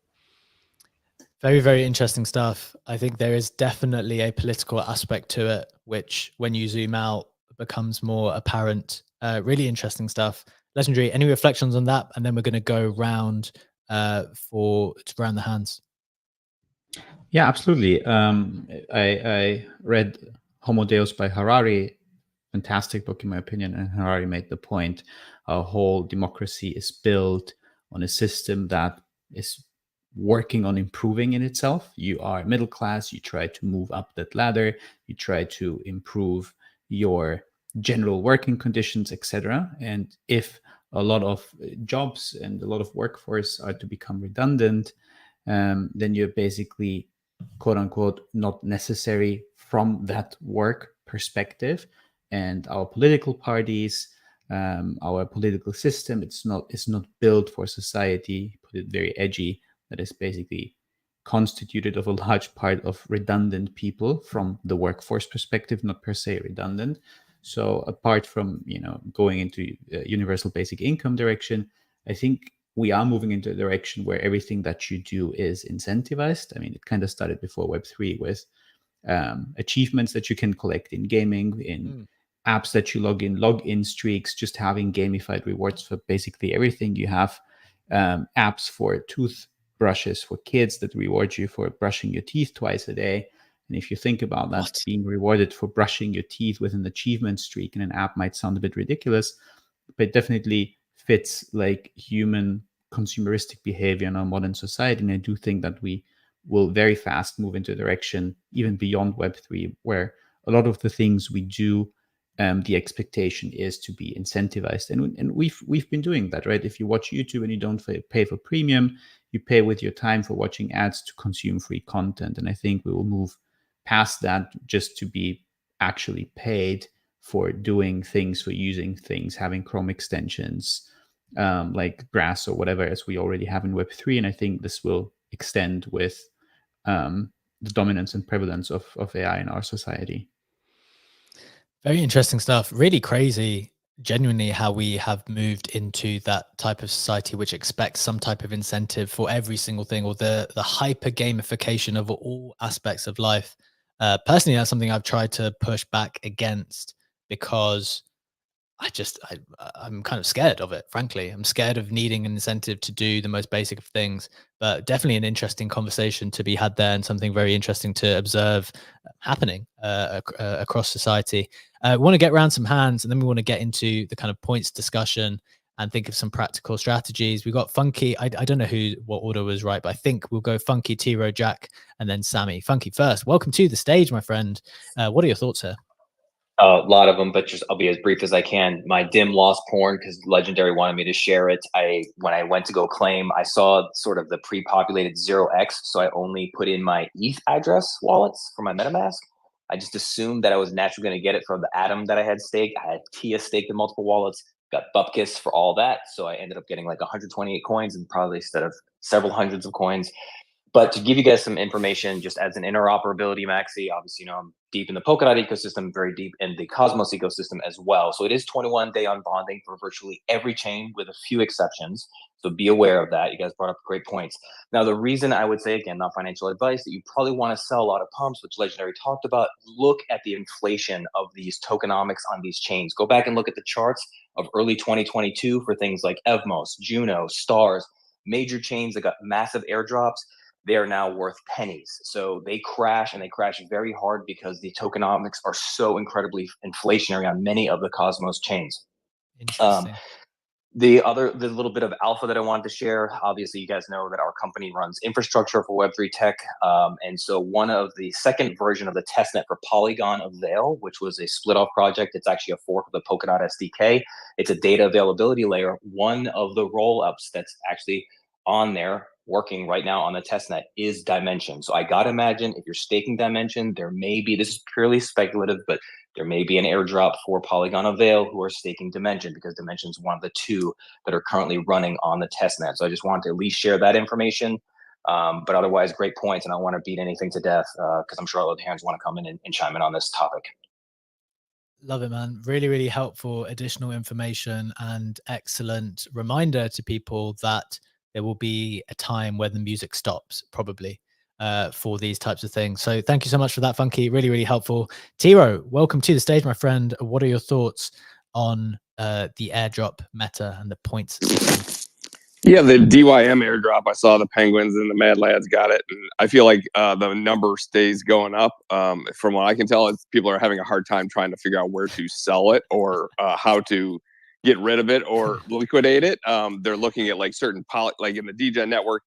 A: Very, very interesting stuff. I think there is definitely a political aspect to it, which when you zoom out becomes more apparent. Really interesting stuff. Legendary, any reflections on that? And then we're going to go round around the hands.
C: Yeah, absolutely. I read Homo Deus by Harari, fantastic book in my opinion, and Harari made the point our whole democracy is built on a system that is working on improving in itself. You are middle class, you try to move up that ladder, you try to improve your general working conditions, etc. And if a lot of jobs and a lot of workforce are to become redundant, then you're basically, quote unquote, not necessary from that work perspective. And our political parties, our political system, it's not built for society, put it very edgy, that is basically constituted of a large part of redundant people from the workforce perspective, not per se redundant. So apart from going into universal basic income direction, I think we are moving into a direction where everything that you do is incentivized. I mean, it kind of started before Web3 with achievements that you can collect in gaming, in apps that you log-in streaks, just having gamified rewards for basically everything. You have apps for toothbrushes for kids that reward you for brushing your teeth twice a day. And if you think about that, being rewarded for brushing your teeth with an achievement streak in an app might sound a bit ridiculous, but definitely fits like human consumeristic behavior in our modern society. And I do think that we will very fast move into a direction even beyond Web3, where a lot of the things we do, the expectation is to be incentivized. And we've been doing that, right? If you watch YouTube and you don't pay for premium, you pay with your time for watching ads to consume free content. And I think we will move past that just to be actually paid for doing things, for using things, having Chrome extensions, like Grass or whatever, as we already have in Web3. And I think this will extend with the dominance and prevalence of AI in our society.
A: Very interesting stuff. Really crazy, genuinely, how we have moved into that type of society which expects some type of incentive for every single thing, or the hyper gamification of all aspects of life. Personally, that's something I've tried to push back against, because I'm kind of scared of it, frankly. I'm scared of needing an incentive to do the most basic of things. But definitely an interesting conversation to be had there, and something very interesting to observe happening across society. We want to get around some hands, and then we want to get into the kind of points discussion and think of some practical strategies. We got Funky. I don't know what order was right, but I think we'll go Funky, T-Row, Jack, and then Sammy. Funky first. Welcome to the stage, my friend. What are your thoughts here?
E: A lot of them, but I'll be as brief as I can. My Dym lost porn because Legendary wanted me to share it. When I went to go claim, I saw sort of the pre-populated 0x, so I only put in my ETH address wallets for my MetaMask. I just assumed that I was naturally going to get it from the Atom that I had staked. I had Tia staked in multiple wallets, got Bupkis for all that, so I ended up getting like 128 coins, and probably instead of several hundreds of coins. But to give you guys some information, just as an interoperability maxi, obviously, I'm deep in the Polkadot ecosystem, very deep in the Cosmos ecosystem as well. So it is 21-day unbonding for virtually every chain with a few exceptions. So be aware of that. You guys brought up great points. Now, the reason I would say, again, not financial advice, that you probably want to sell a lot of pumps, which Legendary talked about, look at the inflation of these tokenomics on these chains. Go back and look at the charts of early 2022 for things like Evmos, Juno, Stars, major chains that got massive airdrops. They are now worth pennies. So they crash, and they crash very hard because the tokenomics are so incredibly inflationary on many of the Cosmos chains.
A: Interesting.
E: The little bit of alpha that I wanted to share, obviously you guys know that our company runs infrastructure for Web3 tech. And so one of the second version of the testnet for Polygon Avail, which was a split off project, it's actually a fork of the Polkadot SDK. It's a data availability layer. One of the roll-ups that's actually on there working right now on the testnet is Dimension. So I gotta imagine if you're staking Dimension, there may be, this is purely speculative, but there may be an airdrop for Polygon Avail who are staking Dimension, because Dimension is one of the two that are currently running on the testnet. So I just wanted to at least share that information. But otherwise, great points, and I don't want to beat anything to death because I'm sure all the hands want to come in and chime in on this topic.
A: Love it, man. Really, really helpful additional information and excellent reminder to people that there will be a time when the music stops, probably, for these types of things. So thank you so much for that, Funky. Really, really helpful. Tiro, welcome to the stage, my friend. What are your thoughts on the airdrop meta and the points system?
F: Yeah, the DYM airdrop, I saw the Penguins and the Mad Lads got it. And I feel like the number stays going up. From what I can tell, people are having a hard time trying to figure out where to sell it or how to get rid of it or liquidate it. They're looking at like certain like in the DJ network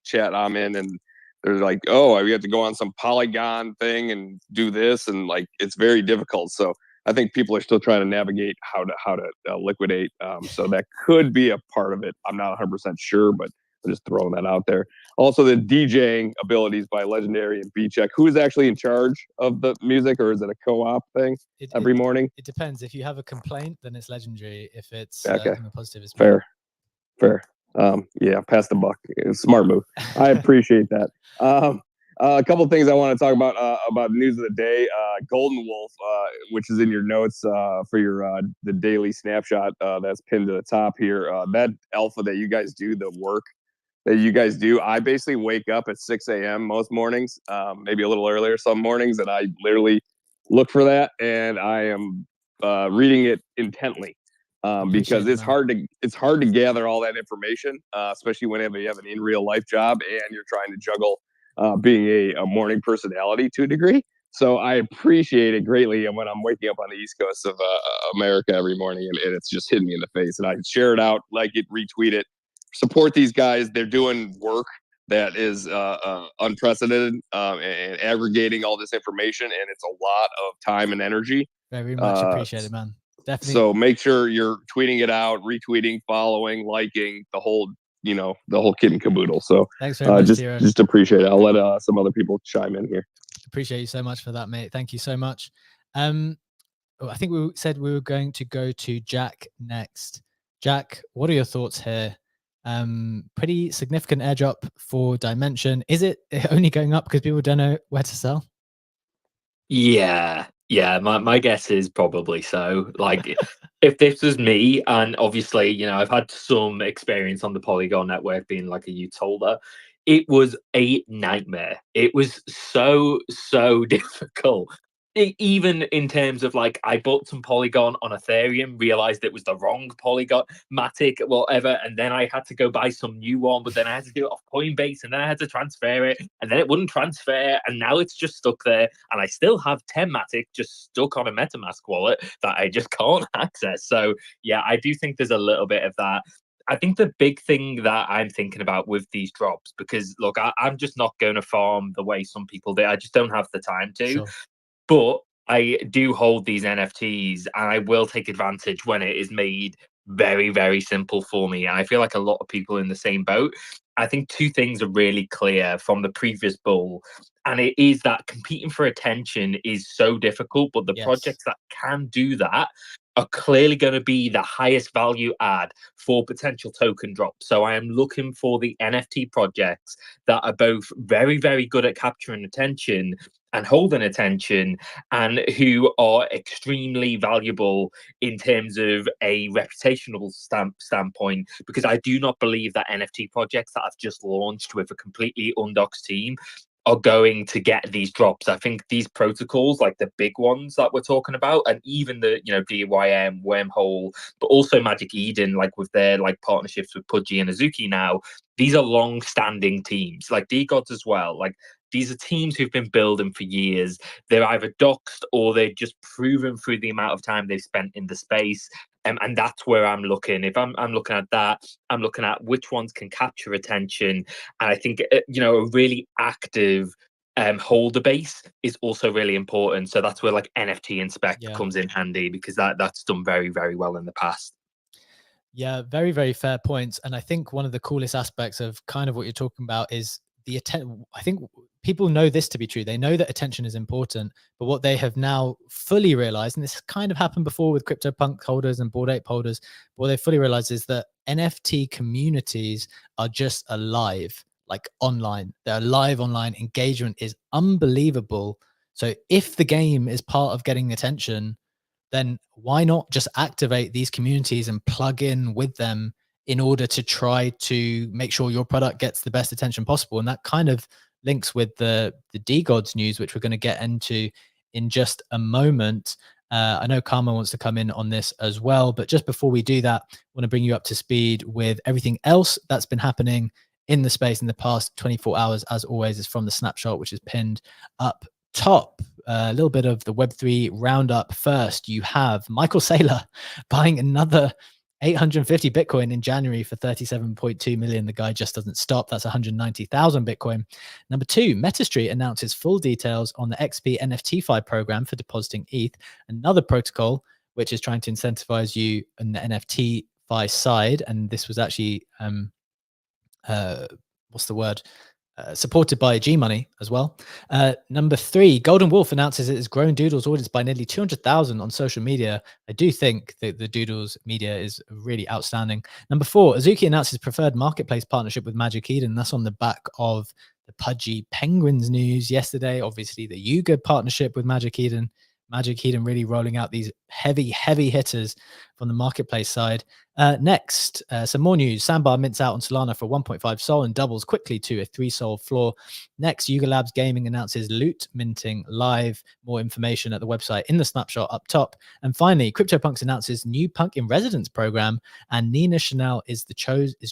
F: chat I'm in, and they're like, oh, we have to go on some Polygon thing and do this, and like it's very difficult. So I think people are still trying to navigate how to liquidate. So that could be a part of it. I'm not 100% sure, but I'm just throwing that out there. Also, the DJing abilities by Legendary and B-Check. Who is actually in charge of the music, or is it a co-op thing every morning?
A: It depends. If you have a complaint, then it's Legendary. If it's
F: okay.
A: positive, it's
F: fair. Yeah, pass the buck. Smart move. I appreciate that. A couple of things I want to talk about news of the day. Golden Wolf, which is in your notes for your the daily snapshot that's pinned to the top here. That alpha that you guys do, the work that you guys do, I basically wake up at 6 a.m. most mornings, maybe a little earlier some mornings, and I literally look for that, and I am reading it intently. Because it's hard to gather all that information, especially whenever you have an in real life job and you're trying to juggle being a morning personality to a degree. So I appreciate it greatly. And when I'm waking up on the East Coast of America every morning, and it's just hitting me in the face, and I share it out, like it, retweet it, support these guys. They're doing work that is unprecedented and aggregating all this information, and it's a lot of time and energy.
A: Very much appreciate it, man. Definitely.
F: So make sure you're tweeting it out, retweeting, following, liking, the whole kit and caboodle. So
A: thanks very much,
F: just appreciate it. I'll let some other people chime in here.
A: Appreciate you so much for that, mate. Thank you so much. I think we said we were going to go to Jack next. Jack, what are your thoughts here? Pretty significant airdrop for Dimension. Is it only going up because people don't know where to sell?
D: Yeah, my guess is probably so. Like, if this was me, and obviously, I've had some experience on the Polygon network being like a youth holder, it was a nightmare. It was so difficult. Even in terms of like, I bought some Polygon on Ethereum, realized it was the wrong Polygon, Matic, whatever, and then I had to go buy some new one, but then I had to do it off Coinbase, and then I had to transfer it, and then it wouldn't transfer, and now it's just stuck there, and I still have 10 Matic just stuck on a MetaMask wallet that I just can't access. So yeah, I do think there's a little bit of that. I think the big thing that I'm thinking about with these drops, because look, I'm just not going to farm the way some people do. I just don't have the time to.
A: Sure.
D: But I do hold these NFTs, and I will take advantage when it is made very, very simple for me. And I feel like a lot of people are in the same boat. I think two things are really clear from the previous bull, and it is that competing for attention is so difficult, but the projects that can do that are clearly going to be the highest value add for potential token drops. So I am looking for the NFT projects that are both very, very good at capturing attention and holding attention, and who are extremely valuable in terms of a reputational standpoint, because I do not believe that NFT projects that have just launched with a completely undoxed team are going to get these drops. I think these protocols, like the big ones that we're talking about, and even the DYM, Wormhole, but also Magic Eden, like with their like partnerships with Pudgy and Azuki now, these are long-standing teams, like DGods as well. Like, these are teams who've been building for years. They're either doxed or they've just proven through the amount of time they've spent in the space. And that's where I'm looking. If I'm looking at that, I'm looking at which ones can capture attention. And I think, a really active holder base is also really important. So that's where like NFT Inspect comes in handy, because that's done very, very well in the past.
A: Yeah, very, very fair points. And I think one of the coolest aspects of kind of what you're talking about is the attention. I think people know this to be true. They know that attention is important, but what they have now fully realized, and this kind of happened before with CryptoPunk holders and Bored Ape holders, what they fully realized is that NFT communities are just alive, like online. They're live online. Engagement is unbelievable. So if the game is part of getting attention, then why not just activate these communities and plug in with them in order to try to make sure your product gets the best attention possible? And that kind of links with the DGods news, which we're going to get into in just a moment. I know Karma wants to come in on this as well, but just before we do that, I want to bring you up to speed with everything else that's been happening in the space in the past 24 hours. As always, is from the snapshot, which is pinned up top. A little bit of the Web3 roundup first. You have Michael Saylor buying another 850 Bitcoin in January for 37.2 million. The guy just doesn't stop. That's 190,000 Bitcoin. Number two, MetaStreet announces full details on the XP NFT-Fi program for depositing ETH, another protocol which is trying to incentivize you on the NFT-Fi side. And this was actually, what's the word? Supported by G-Money as well. Number three, Golden Wolf announces it has grown Doodle's audience by nearly 200,000 on social media. I do think that the Doodle's media is really outstanding. Number four, Azuki announces preferred marketplace partnership with Magic Eden. That's on the back of the Pudgy Penguins news yesterday. Obviously, the Yuga partnership with Magic Eden. Magic Eden really rolling out these heavy hitters from the marketplace side. Next, some more news. Sandbar mints out on Solana for 1.5 Sol and doubles quickly to a 3 Sol floor. Next, Yuga Labs Gaming announces loot minting live. More information at the website in the snapshot up top. And finally, CryptoPunks announces new Punk in Residence program, and Nina Chanel is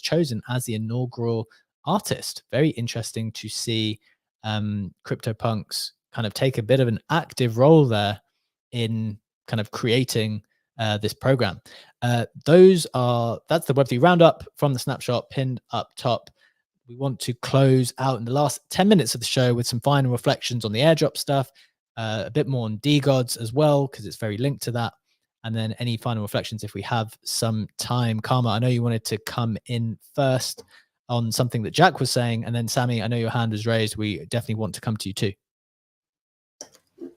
A: chosen as the inaugural artist. Very interesting to see CryptoPunks kind of take a bit of an active role there in kind of creating this program. That's the Web3 roundup from the snapshot pinned up top. We want to close out in the last 10 minutes of the show with some final reflections on the airdrop stuff, a bit more on DGods as well, because it's very linked to that. And then any final reflections if we have some time. Karma, I know you wanted to come in first on something that Jack was saying. And then Sammy, I know your hand was raised. We definitely want to come to you too.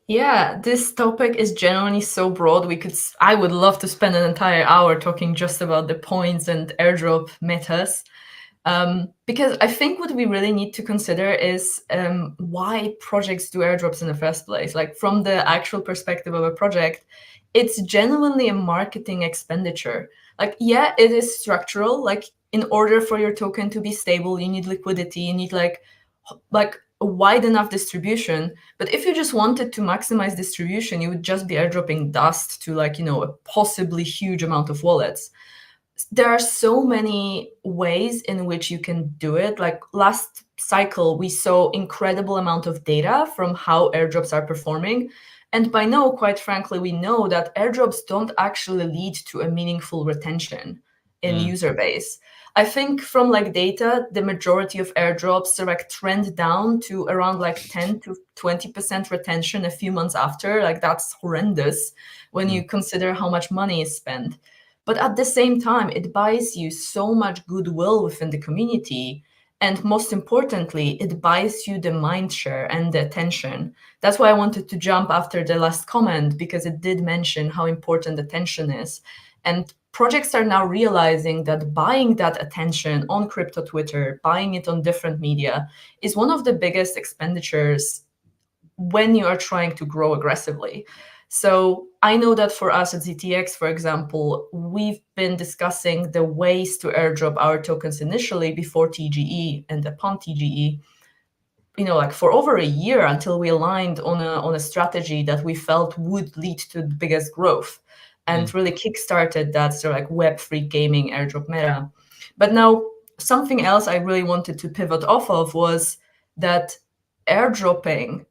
B: Yeah, this topic is genuinely so broad. I would love to spend an entire hour talking just about the points and airdrop metas. Because I think what we really need to consider is why projects do airdrops in the first place. Like, from the actual perspective of a project, it's genuinely a marketing expenditure. Like, yeah, it is structural. Like, in order for your token to be stable, you need liquidity, you need like a wide enough distribution. But if you just wanted to maximize distribution, you would just be airdropping dust to a possibly huge amount of wallets. There are so many ways in which you can do it. Like, last cycle, we saw incredible amount of data from how airdrops are performing. And by now, quite frankly, we know that airdrops don't actually lead to a meaningful retention in user base. I think from data, the majority of airdrops trend down to around 10 to 20% retention a few months after. That's horrendous when you consider how much money is spent. But at the same time, it buys you so much goodwill within the community. And most importantly, it buys you the mind share and the attention. That's why I wanted to jump after the last comment, because it did mention how important attention is. And projects are now realizing that buying that attention on crypto Twitter, buying it on different media, is one of the biggest expenditures when you are trying to grow aggressively. So I know that for us at ZTX, for example, we've been discussing the ways to airdrop our tokens initially before TGE and upon TGE, like for over a year, until we aligned on a strategy that we felt would lead to the biggest growth and really kickstarted that sort of like Web3 gaming airdrop meta. But now something else I really wanted to pivot off of was that airdropping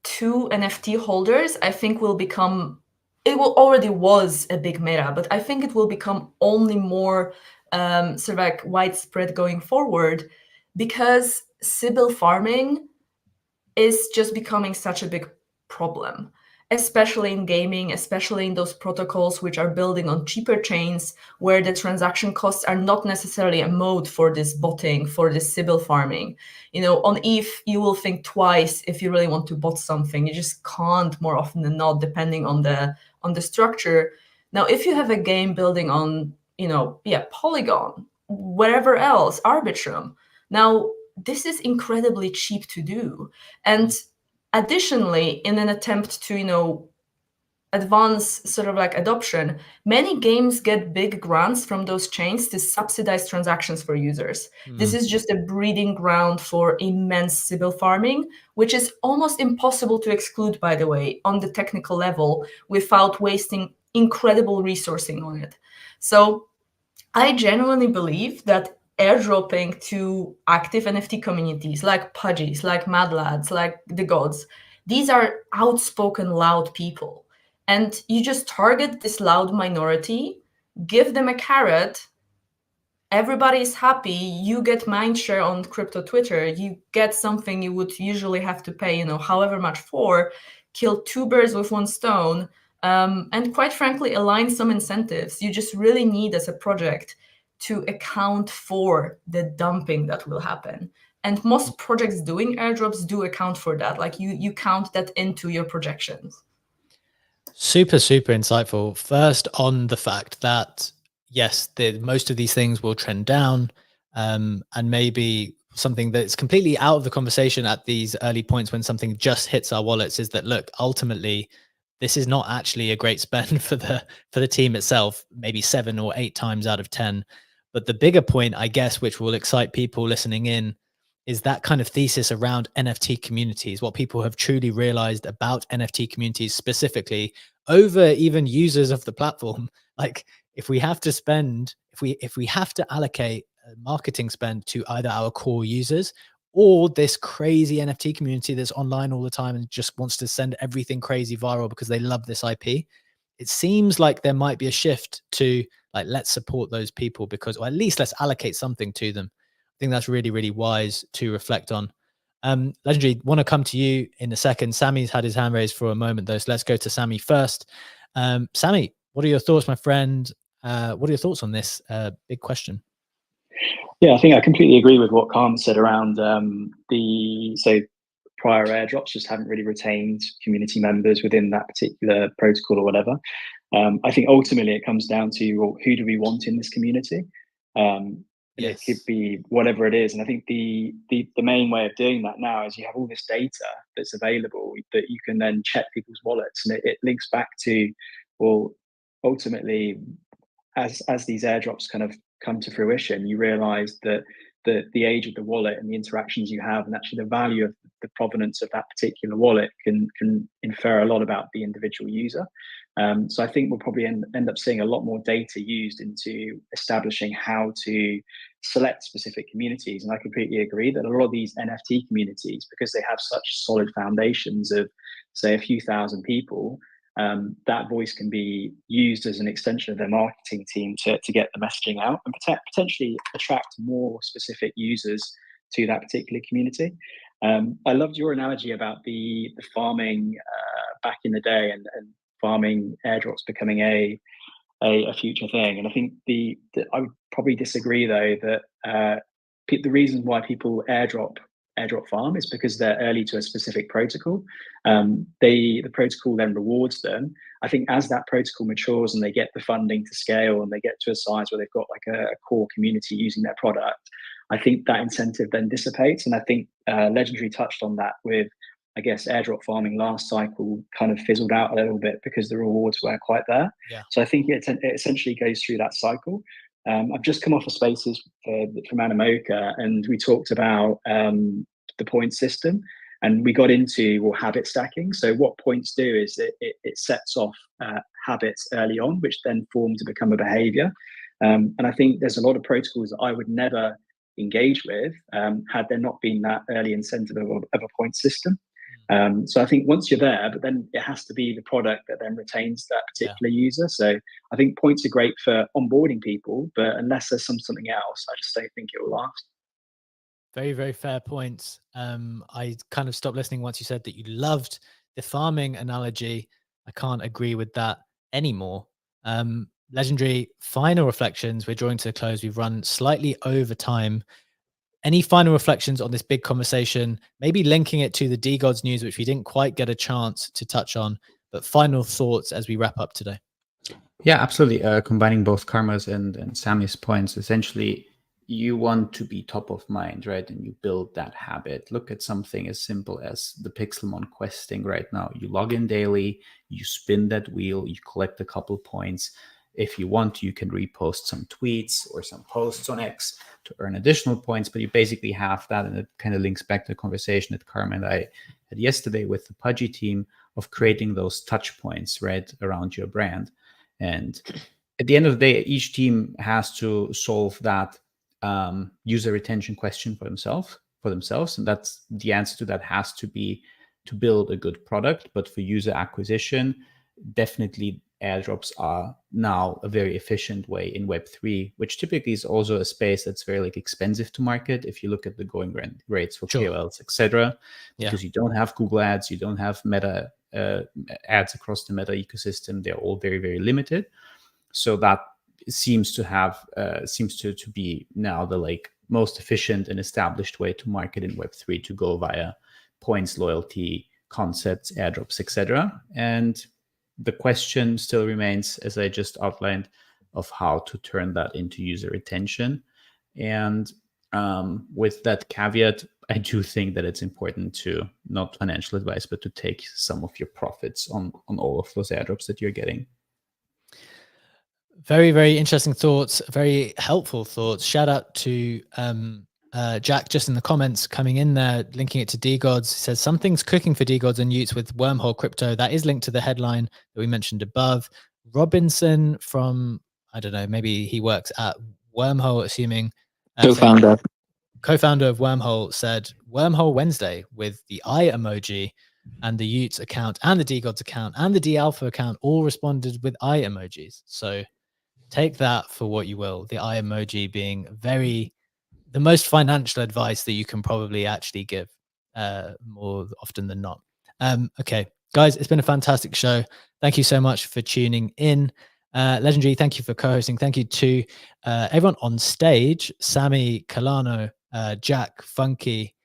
B: to NFT holders, I think already was a big meta, but I think it will become only more sort of like widespread going forward, because Sybil farming is just becoming such a big problem, especially in gaming, especially in those protocols which are building on cheaper chains where the transaction costs are not necessarily a mode for this botting, for this Sybil farming. On ETH, you will think twice if you really want to bot something. You just can't more often than not, depending on the structure. Now, if you have a game building on, Polygon, wherever else, Arbitrum, now this is incredibly cheap to do. And additionally, in an attempt to, advance sort of like adoption, many games get big grants from those chains to subsidize transactions for users. This is just a breeding ground for immense Sybil farming, which is almost impossible to exclude, by the way, on the technical level, without wasting incredible resourcing on it. So I genuinely believe that airdropping to active NFT communities like Pudgies, like Mad Lads, like the Gods, these are outspoken, loud people. And you just target this loud minority, give them a carrot, everybody's happy, you get mindshare on crypto Twitter, you get something you would usually have to pay, however much for, kill two birds with one stone, and quite frankly, align some incentives. You just really need, as a project, to account for the dumping that will happen. And most projects doing airdrops do account for that. Like you count that into your projections.
A: Super, super insightful. First, on the fact that, yes, most of these things will trend down, and maybe something that's completely out of the conversation at these early points when something just hits our wallets is that, look, ultimately, this is not actually a great spend for the team itself, maybe 7 or 8 times out of 10. But the bigger point, I guess, which will excite people listening in, is that kind of thesis around NFT communities, what people have truly realized about NFT communities specifically over even users of the platform. Like, if we have to spend, if we have to allocate marketing spend to either our core users or this crazy NFT community that's online all the time and just wants to send everything crazy viral because they love this IP, it seems like there might be a shift to, like, let's support those people, because, or at least let's allocate something to them. I think that's really, really wise to reflect on. Legendary, want to come to you in a second. Sammy's had his hand raised for a moment though, so let's go to Sammy first. Sammy, what are your thoughts, my friend? What are your thoughts on this big question?
G: Yeah, I think I completely agree with what Khan said around prior airdrops just haven't really retained community members within that particular protocol or whatever. I think ultimately it comes down to, well, who do we want in this community? Yes. It could be whatever it is. And I think the main way of doing that now is you have all this data that's available that you can then check people's wallets. And it links back to, well, ultimately, as these airdrops kind of come to fruition, you realize that the age of the wallet and the interactions you have, and actually the value of the provenance of that particular wallet can infer a lot about the individual user. So I think we'll probably end up seeing a lot more data used into establishing how to select specific communities. And I completely agree that a lot of these NFT communities, because they have such solid foundations of, say, a few thousand people, that voice can be used as an extension of their marketing team to get the messaging out and potentially attract more specific users to that particular community. I loved your analogy about the farming back in the day and farming airdrops becoming a future thing. And I think I would probably disagree though that the reason why people airdrop farm is because they're early to a specific protocol. The protocol then rewards them. I think as that protocol matures and they get the funding to scale and they get to a size where they've got like a core community using their product, I think that incentive then dissipates. And I think Legendary touched on that with, I guess, airdrop farming last cycle kind of fizzled out a little bit because the rewards weren't quite there.
A: Yeah.
G: So I think it essentially goes through that cycle. I've just come off of Spaces from Animoca, and we talked about the point system, and we got into habit stacking. So what points do is it sets off habits early on, which then form to become a behavior. And I think there's a lot of protocols that I would never engage with had there not been that early incentive of a point system. So I think once you're there, but then it has to be the product that then retains that particular user. So I think points are great for onboarding people, but unless there's something else, I just don't think it will last.
A: Very, very fair points. I kind of stopped listening once you said that you loved the farming analogy. I can't agree with that anymore. Legendary, final reflections. We're drawing to a close. We've run slightly over time. Any final reflections on this big conversation, maybe linking it to the DGods news, which we didn't quite get a chance to touch on, but final thoughts as we wrap up today?
C: Yeah, absolutely. Combining both Karma's and Sammy's points, essentially, you want to be top of mind, right? And you build that habit. Look at something as simple as the Pixelmon questing right now. You log in daily, you spin that wheel, you collect a couple points. If you want, you can repost some tweets or some posts on X to earn additional points, but you basically have that, and it kind of links back to the conversation that Karma and I had yesterday with the Pudgy team of creating those touch points, right, around your brand. And at the end of the day, each team has to solve that user retention question for themselves, and that's the answer to that has to be to build a good product. But for user acquisition, definitely airdrops are now a very efficient way in Web3, which typically is also a space that's very expensive to market. If you look at the going rates for KOLs, etc., because you don't have Google ads, you don't have Meta ads across the Meta ecosystem. They're all very, very limited. So that seems to have seems to be now the most efficient and established way to market in Web3, to go via points, loyalty, concepts, airdrops, etc. And the question still remains, as I just outlined, of how to turn that into user retention. And with that caveat, I do think that it's important to, not financial advice, but to take some of your profits on all of those airdrops that you're getting.
A: Very, very interesting thoughts, very helpful thoughts. Shout out to Jack just in the comments coming in there, linking it to DGods. He says something's cooking for DGods and Utes with Wormhole Crypto. That is linked to the headline that we mentioned above. Robinson from, I don't know, maybe he works at Wormhole, assuming. Co-founder of Wormhole said Wormhole Wednesday with the eye emoji, and the Utes account and the DGods account and the D Alpha account all responded with eye emojis. So take that for what you will. The eye emoji being the most financial advice that you can probably actually give more often than not. Okay, guys, it's been a fantastic show. Thank you so much for tuning in. Legendary, thank you for co-hosting. Thank you to everyone on stage, Sammy, Kalano, Jack, Funky,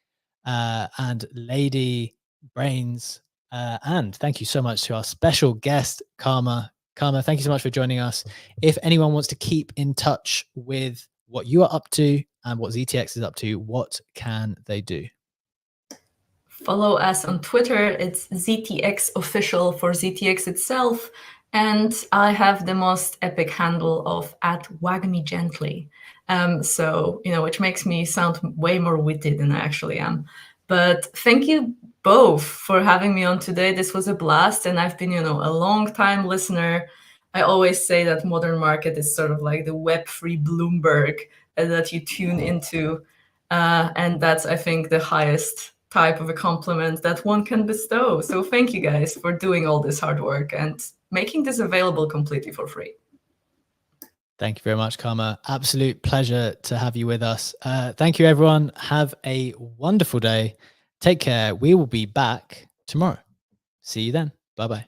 A: and Lady Brains. And thank you so much to our special guest, Karma. Karma, thank you so much for joining us. If anyone wants to keep in touch with what you are up to and what ZTX is up to, what can they do?
B: Follow us on Twitter. It's ZTX official for ZTX itself. And I have the most epic handle of @WagMeGently. So, which makes me sound way more witty than I actually am. But thank you both for having me on today. This was a blast. And I've been, a long time listener. I always say that modern market is sort of like the Web3 Bloomberg that you tune into. And that's, I think, the highest type of a compliment that one can bestow. So thank you guys for doing all this hard work and making this available completely for free.
A: Thank you very much, Karma. Absolute pleasure to have you with us. Thank you, everyone. Have a wonderful day. Take care. We will be back tomorrow. See you then. Bye-bye.